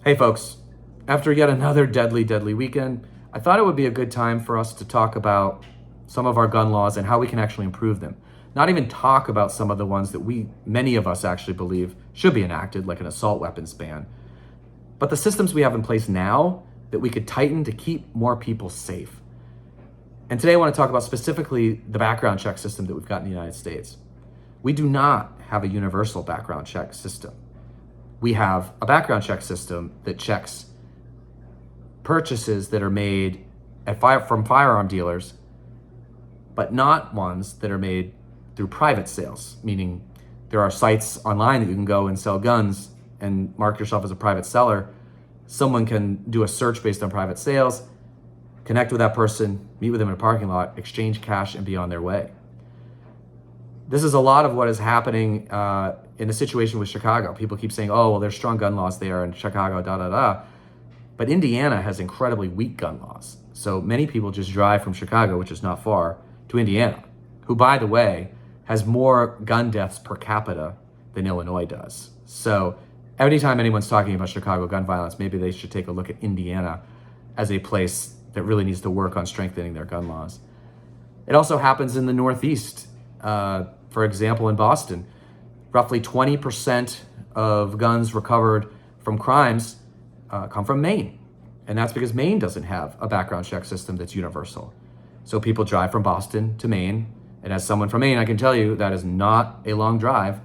Hey folks, after yet another deadly weekend, I thought it would be a good time for us to talk about some of our gun laws and how we can actually improve them. Not even talk about some of the ones that many of us actually believe should be enacted, like an assault weapons ban, but the systems we have in place now that we could tighten to keep more people safe. And today I want to talk about specifically the background check system that we've got in the United States. We do not have a universal background check system. We have a background check system that checks purchases that are made from firearm dealers, but not ones that are made through private sales, meaning there are sites online that you can go and sell guns and mark yourself as a private seller. Someone can do a search based on private sales, connect with that person, meet with them in a parking lot, exchange cash, and be on their way. This is a lot of what is happening in the situation with Chicago. People keep saying, oh, well, there's strong gun laws there in Chicago, But Indiana has incredibly weak gun laws. So many people just drive from Chicago, which is not far, to Indiana, who, by the way, has more gun deaths per capita than Illinois does. So anytime anyone's talking about Chicago gun violence, maybe they should take a look at Indiana as a place that really needs to work on strengthening their gun laws. It also happens in the Northeast. For example, in Boston, roughly 20% of guns recovered from crimes come from Maine. And that's because Maine doesn't have a background check system that's universal. So people drive from Boston to Maine. And as someone from Maine, I can tell you that is not a long drive,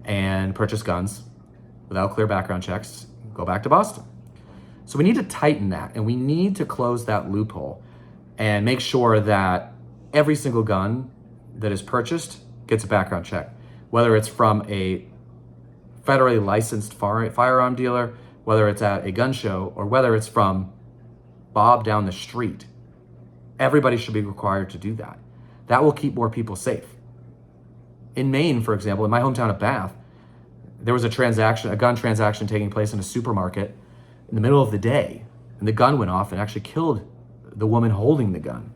and purchase guns without clear background checks, go back to Boston. So we need to tighten that, and we need to close that loophole and make sure that every single gun that is purchased gets a background check, whether it's from a federally licensed firearm dealer, whether it's at a gun show, or whether it's from Bob down the street. Everybody should be required to do that. That will keep more people safe. In Maine, for example, in my hometown of Bath, there was a gun transaction taking place in a supermarket in the middle of the day, and the gun went off and actually killed the woman holding the gun.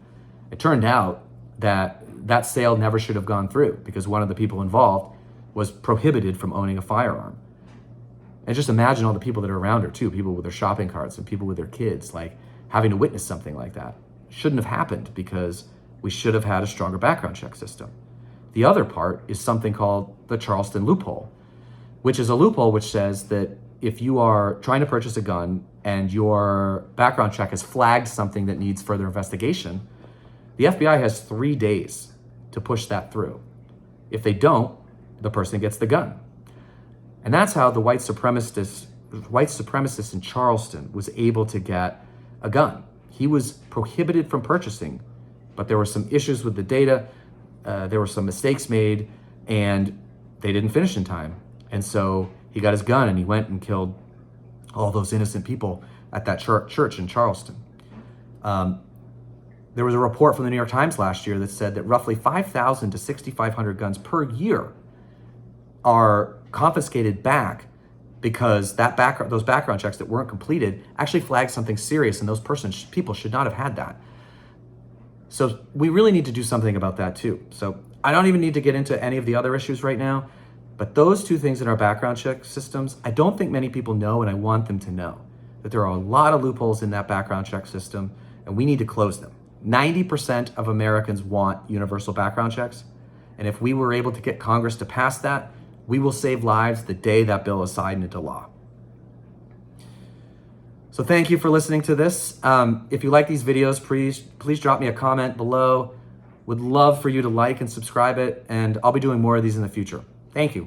It turned out that sale never should have gone through because one of the people involved was prohibited from owning a firearm. And just imagine all the people that are around her too, people with their shopping carts and people with their kids, like having to witness something like that. Shouldn't have happened because we should have had a stronger background check system. The other part is something called the Charleston loophole, which is a loophole which says that if you are trying to purchase a gun and your background check has flagged something that needs further investigation, the FBI has 3 days to push that through. If they don't, the person gets the gun. And that's how the white supremacist in Charleston was able to get a gun. He was prohibited from purchasing, but there were some issues with the data. There were some mistakes made, and they didn't finish in time. And so he got his gun and he went and killed all those innocent people at that church in Charleston. There was a report from the New York Times last year that said that roughly 5,000 to 6,500 guns per year are confiscated back because those background checks that weren't completed actually flagged something serious, and those people should not have had that. So we really need to do something about that too. So I don't even need to get into any of the other issues right now, but those two things in our background check systems, I don't think many people know, and I want them to know that there are a lot of loopholes in that background check system, and we need to close them. 90% of Americans want universal background checks, and if we were able to get Congress to pass that, we will save lives the day that bill is signed into law. So thank you for listening to this. If you like these videos, please drop me a comment below. Would love for you to like and subscribe it, and I'll be doing more of these in the future. Thank you.